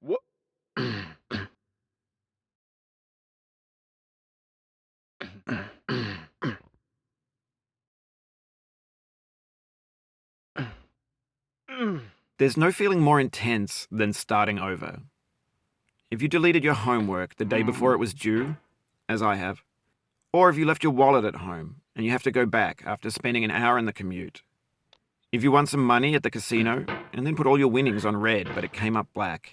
What? There's no feeling more intense than starting over. If you deleted your homework the day before it was due, as I have, or if you left your wallet at home and you have to go back after spending an hour in the commute. If you won some money at the casino and then put all your winnings on red but it came up black.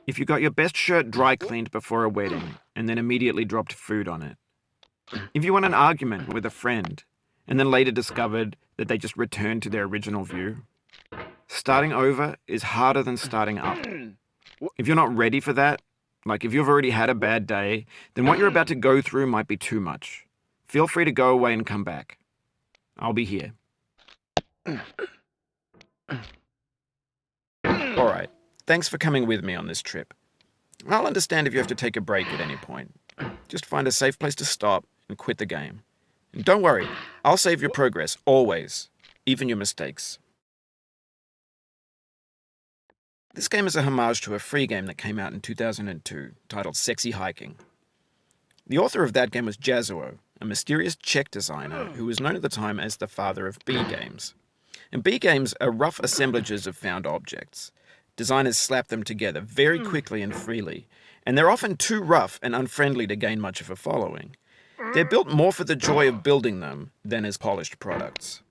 If you got your best shirt dry cleaned before a wedding and then immediately dropped food on it. If you won an argument with a friend and then later discovered that they just returned to their original view. Starting over is harder than starting up. If you're not ready for that, like if you've already had a bad day, then what you're about to go through might be too much. Feel free to go away and come back. I'll be here. Alright, thanks for coming with me on this trip. I'll understand if you have to take a break at any point. Just find a safe place to stop and quit the game. And don't worry, I'll save your progress, always. Even your mistakes. This game is a homage to a free game that came out in 2002, titled Sexy Hiking. The author of that game was Jazzuo, a mysterious Czech designer who was known at the time as the father of B games. And B games are rough assemblages of found objects. Designers slap them together very quickly and freely, and they're often too rough and unfriendly to gain much of a following. They're built more for the joy of building them than as polished products.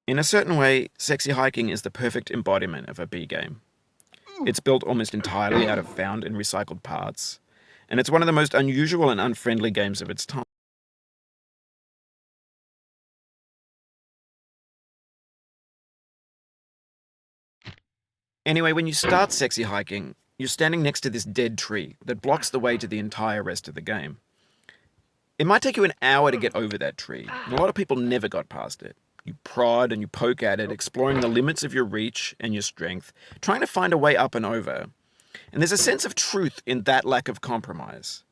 In a certain way, Sexy Hiking is the perfect embodiment of a B game. It's built almost entirely out of found and recycled parts, and it's one of the most unusual and unfriendly games of its time. Anyway, when you start Sexy Hiking, you're standing next to this dead tree that blocks the way to the entire rest of the game. It might take you an hour to get over that tree, and a lot of people never got past it. You prod and you poke at it, exploring the limits of your reach and your strength, trying to find a way up and over. And there's a sense of truth in that lack of compromise.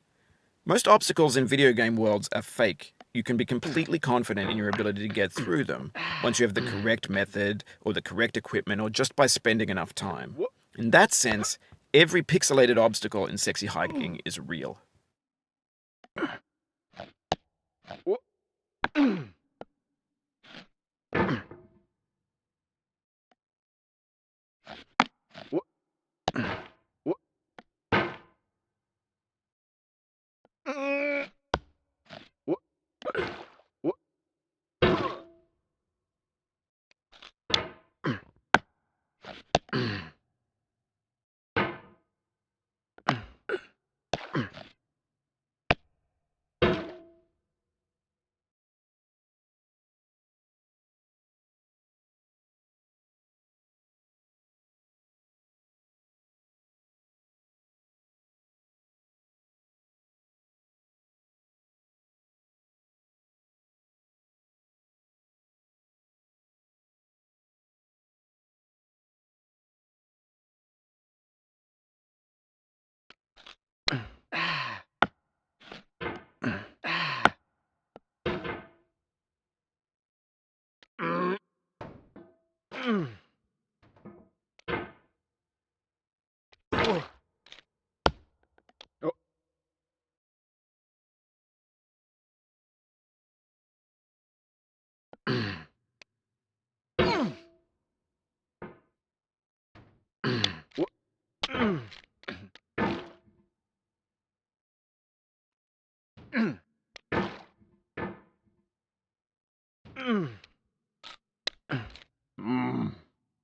Most obstacles in video game worlds are fake. You can be completely confident in your ability to get through them once you have the correct method or the correct equipment or just by spending enough time. In that sense, every pixelated obstacle in Sexy Hiking is real.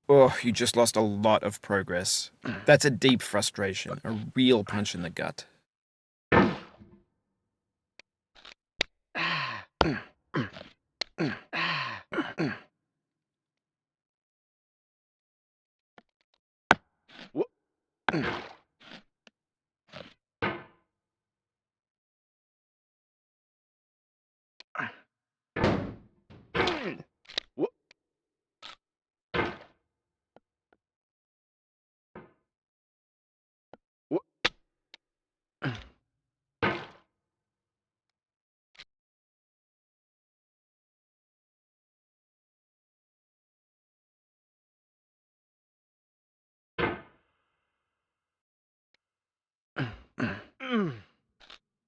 Oh, you just lost a lot of progress. That's a deep frustration, a real punch in the gut. What? What? What?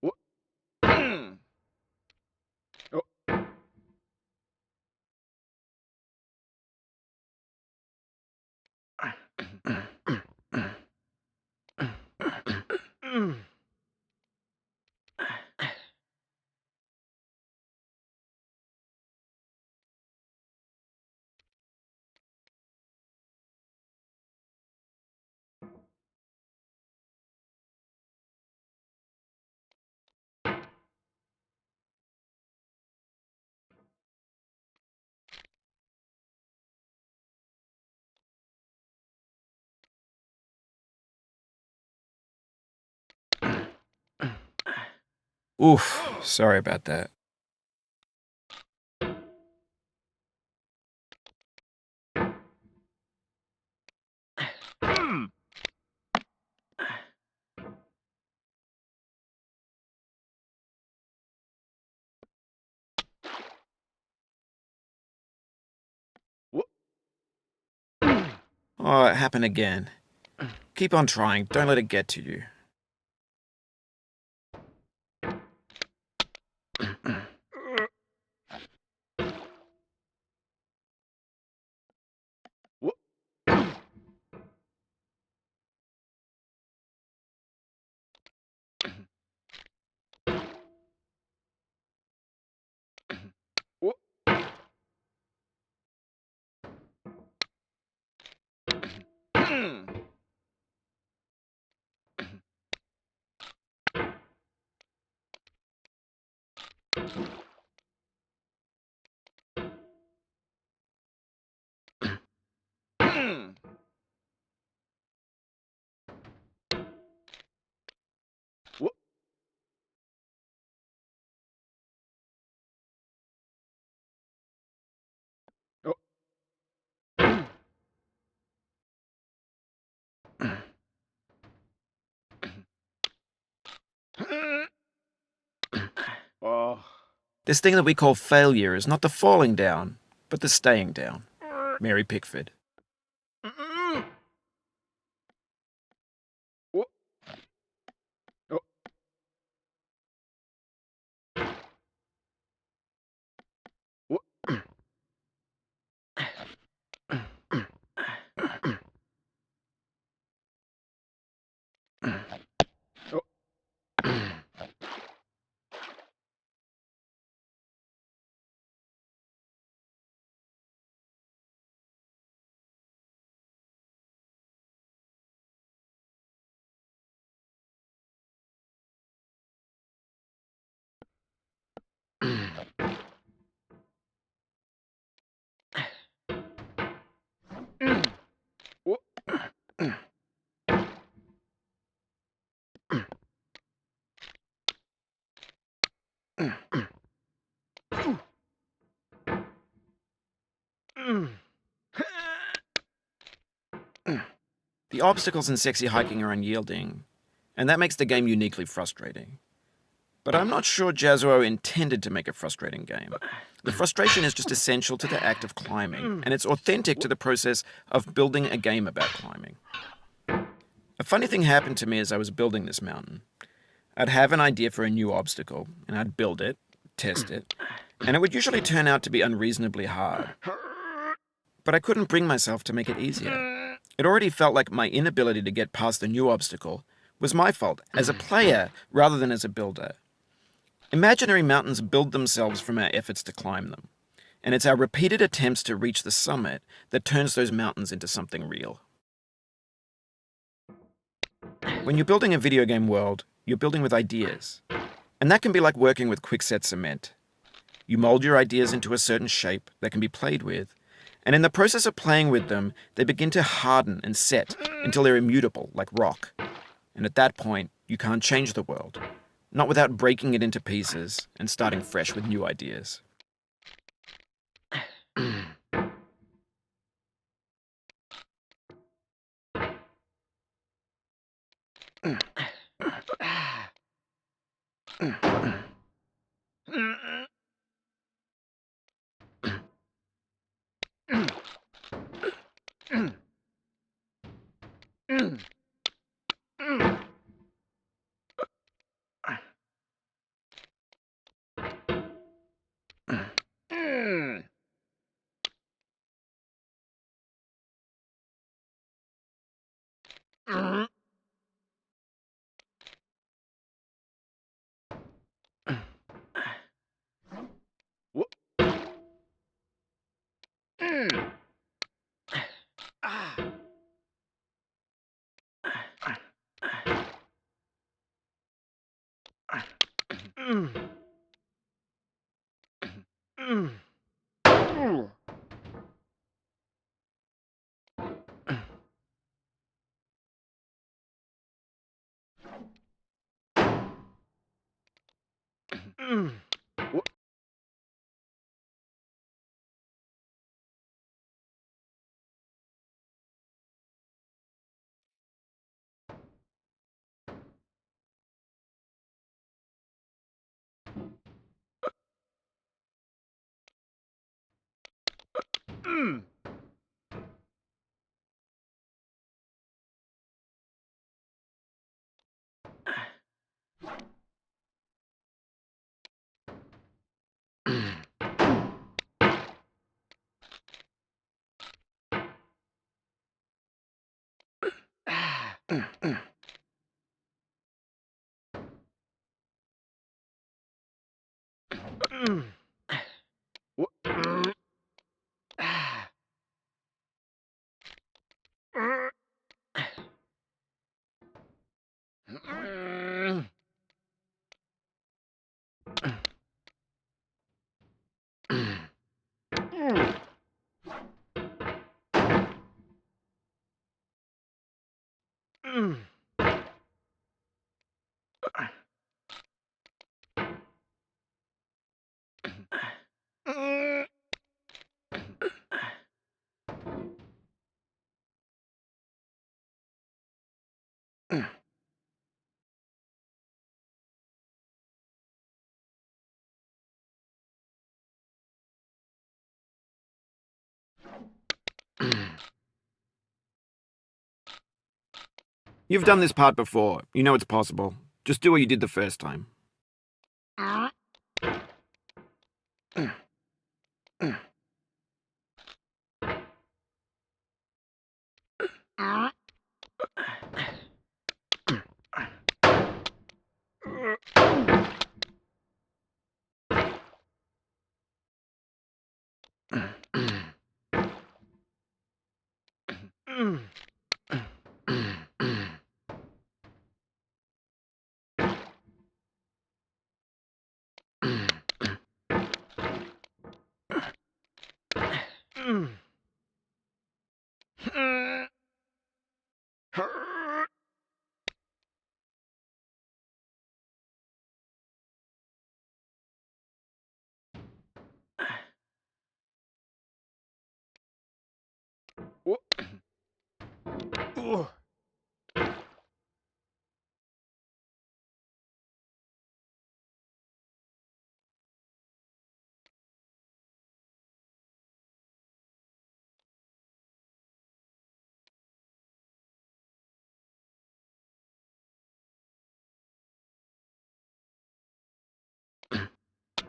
What? Oh. Oof, sorry about that. What? Oh, it happened again. Keep on trying, don't let it get to you. What? What? What? Oh. Oh. This thing that we call failure is not the falling down, but the staying down. Mary Pickford. What? Oh. What? Oh. What? The obstacles in sexy hiking are unyielding, and that makes the game uniquely frustrating. But I'm not sure Jazzuo intended to make a frustrating game. The frustration is just essential to the act of climbing, and it's authentic to the process of building a game about climbing. A funny thing happened to me as I was building this mountain. I'd have an idea for a new obstacle, and I'd build it, test it, and it would usually turn out to be unreasonably hard. But I couldn't bring myself to make it easier. It already felt like my inability to get past the new obstacle was my fault as a player rather than as a builder. Imaginary mountains build themselves from our efforts to climb them, and it's our repeated attempts to reach the summit that turns those mountains into something real. When you're building a video game world, you're building with ideas, and that can be like working with quickset cement. You mold your ideas into a certain shape that can be played with, and in the process of playing with them, they begin to harden and set until they're immutable, like rock. And at that point, you can't change the world, not without breaking it into pieces and starting fresh with new ideas. You've done this part before. You know it's possible. Just do what you did the first time.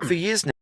For years now,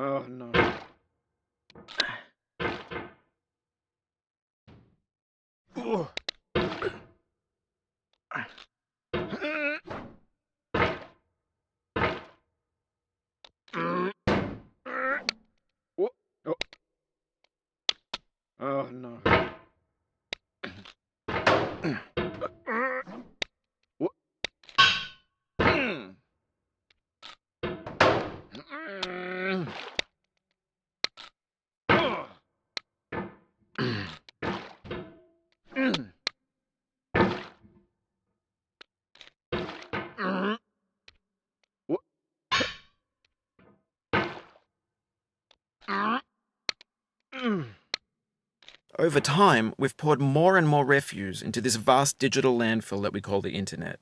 Oh no. Oh no. Over time, we've poured more and more refuse into this vast digital landfill that we call the internet.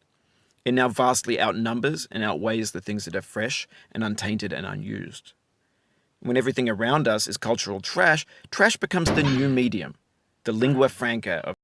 It now vastly outnumbers and outweighs the things that are fresh and untainted and unused. When everything around us is cultural trash, trash becomes the new medium, the lingua franca of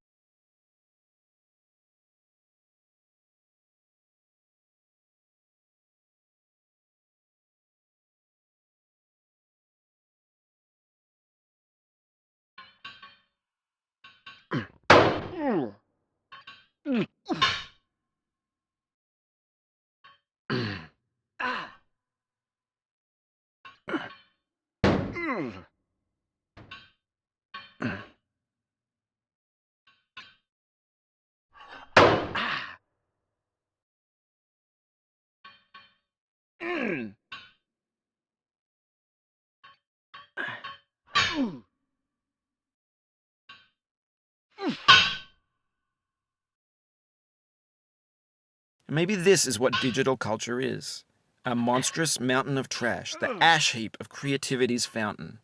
Maybe this is what digital culture is. A monstrous mountain of trash, the ash heap of creativity's fountain.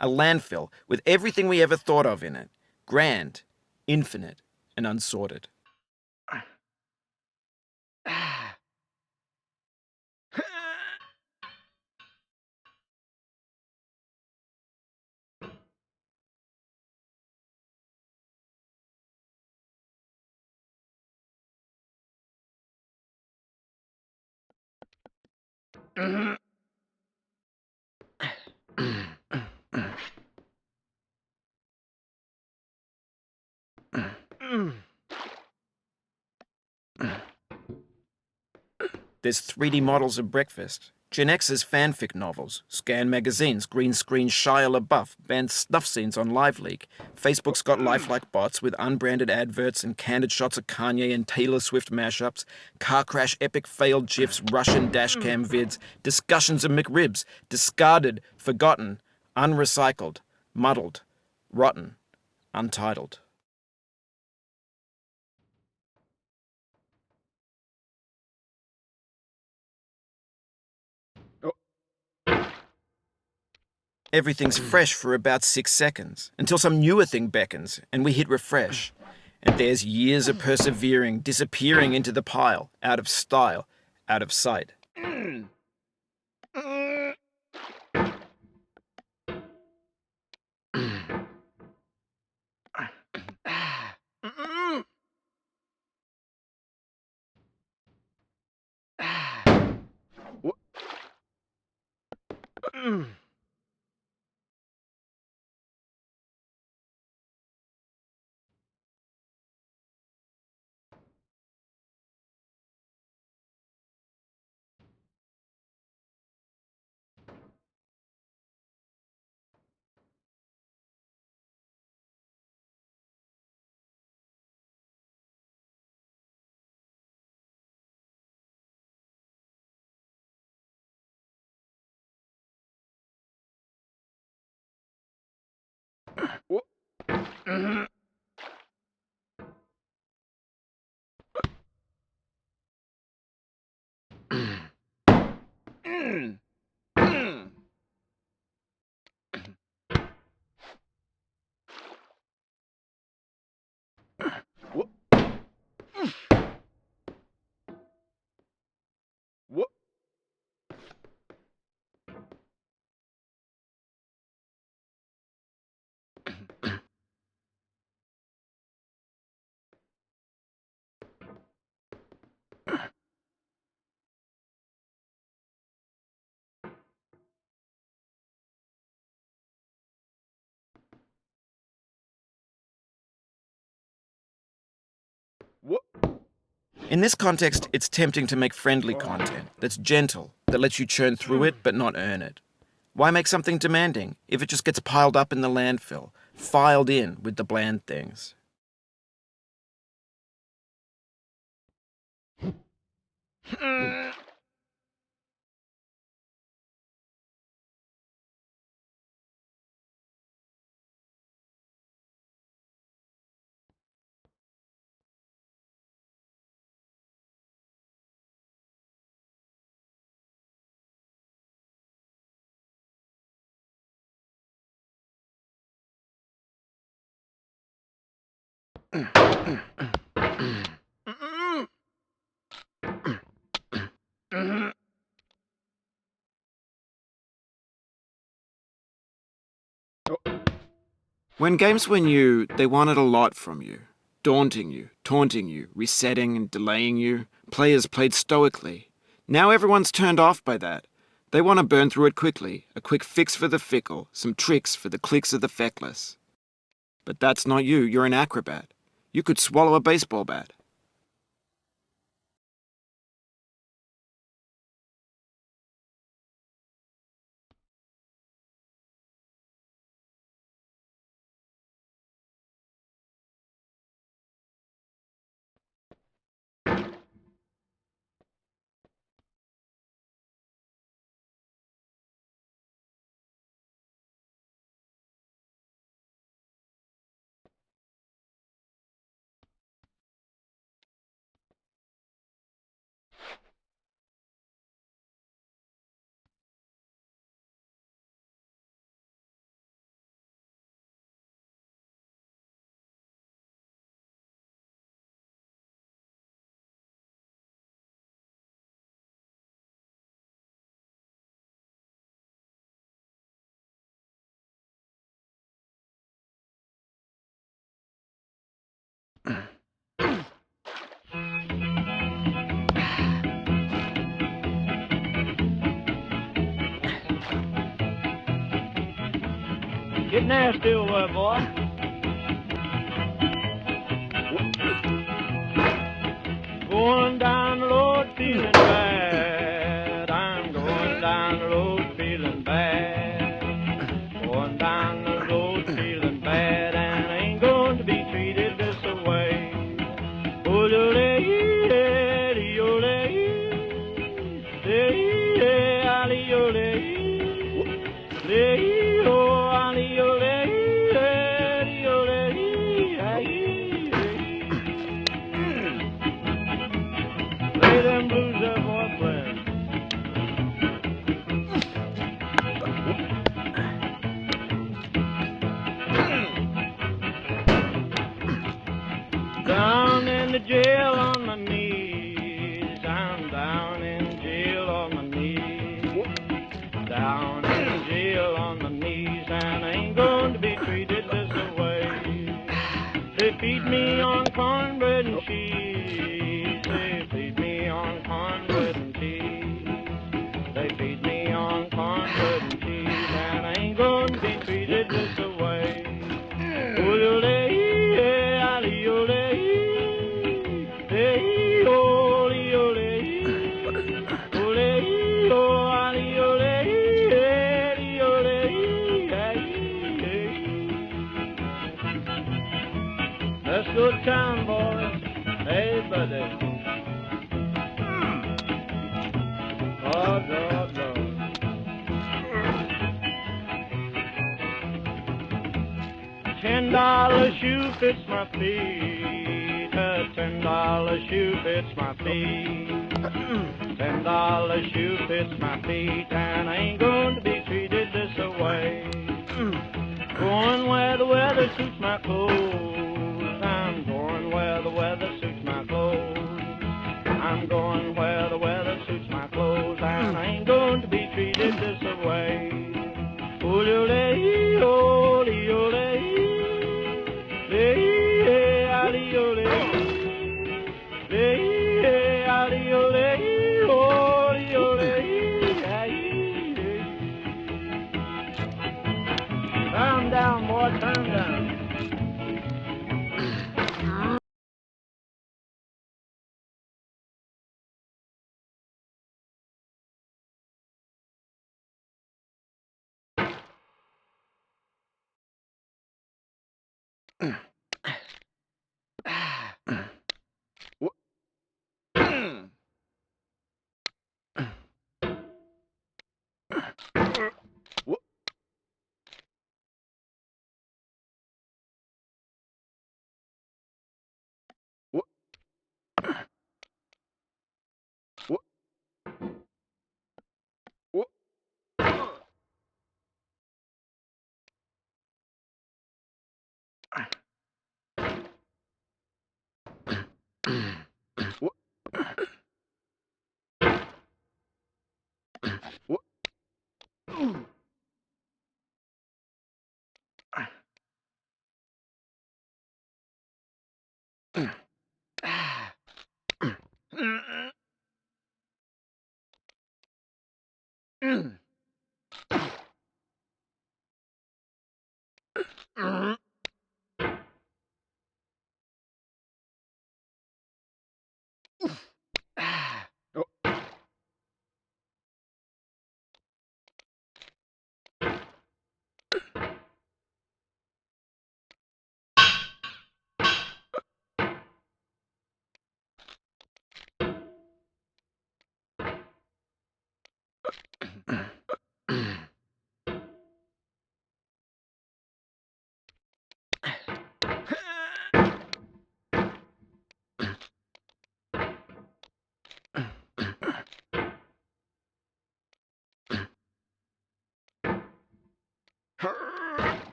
A landfill with everything we ever thought of in it. Grand, infinite, and unsorted. There's 3D models of breakfast, Gen X's fanfic novels, Scan magazines, green screen Shia LaBeouf, banned snuff scenes on LiveLeak. Facebook's got lifelike bots with unbranded adverts and candid shots of Kanye and Taylor Swift mashups, car crash epic failed GIFs, Russian dashcam vids, discussions of McRibs, discarded, forgotten, unrecycled, muddled, rotten, untitled. Everything's fresh for about 6 seconds, until some newer thing beckons, and we hit refresh. And there's years of persevering disappearing into the pile, out of style, out of sight. In this context, it's tempting to make friendly content that's gentle, that lets you churn through it but not earn it. Why make something demanding if it just gets piled up in the landfill, filed in with the bland things? When games were new, they wanted a lot from you. Daunting you, taunting you, resetting and delaying you. Players played stoically. Now everyone's turned off by that. They want to burn through it quickly, a quick fix for the fickle, some tricks for the clicks of the feckless. But that's not you, you're an acrobat. You could swallow a baseball bat. Get nasty over, boy. Going down the road feeling bad. I'm going down the road feeling bad. Going down the road feeling bad, and I ain't going to be treated this way. Oh, to jail on my knees. I'm down in jail on my knees. Down in jail on my knees, and I ain't going to be treated this way. They feed me on cornbread and cheese. They feed me on cornbread and cheese. They feed me on cornbread and cheese, and I ain't going to be treated this way. Let's go to town, boys. Hey, buddy. Oh, Lord, Lord. $10 shoe fits my feet. A $10 shoe fits my feet. $10 shoe fits my feet, and I ain't going to be treated this way. Going where the weather suits my clothes. I'm going where the weather suits my clothes. I'm going where the weather suits my clothes, and I ain't going to be treated this way. Calm down, boy, calm down.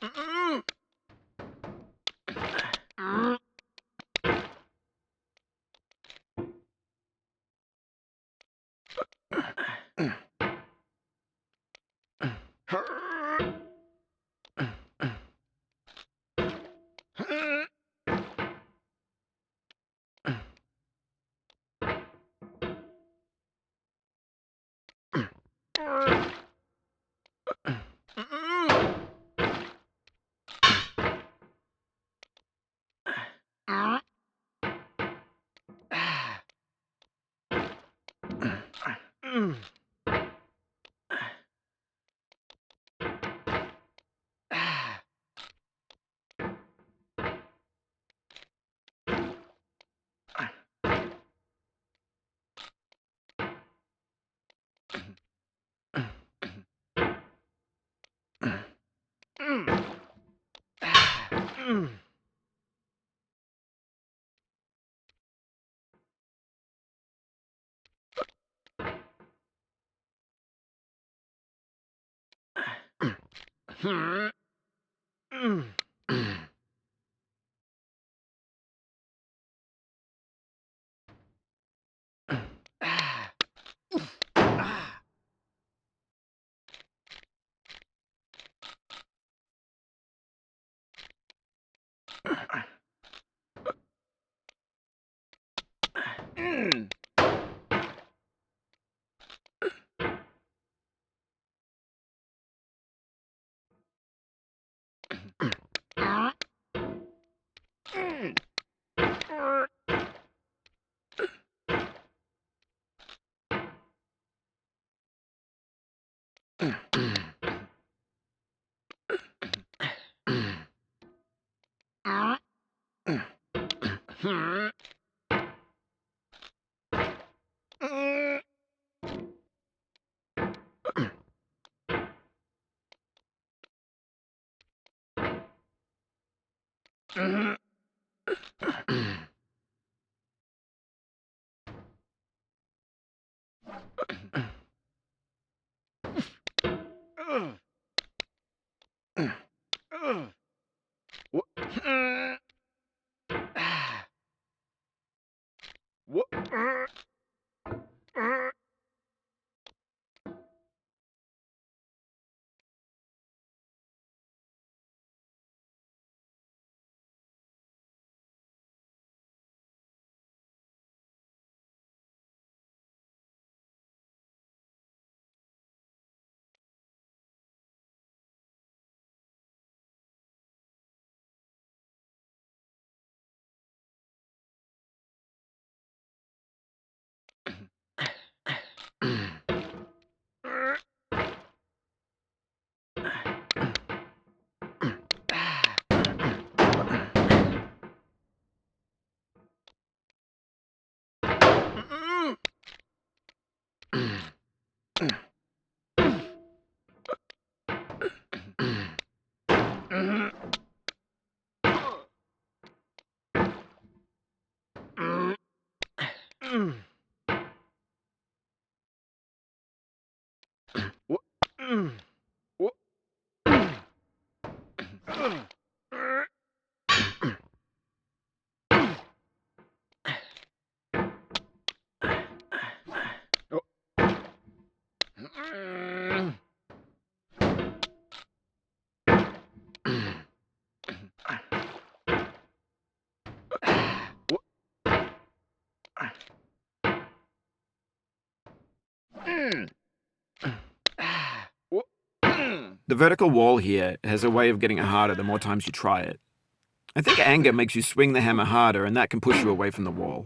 What? What? What? What? The vertical wall here has a way of getting it harder the more times you try it. I think anger makes you swing the hammer harder, and that can push you away from the wall.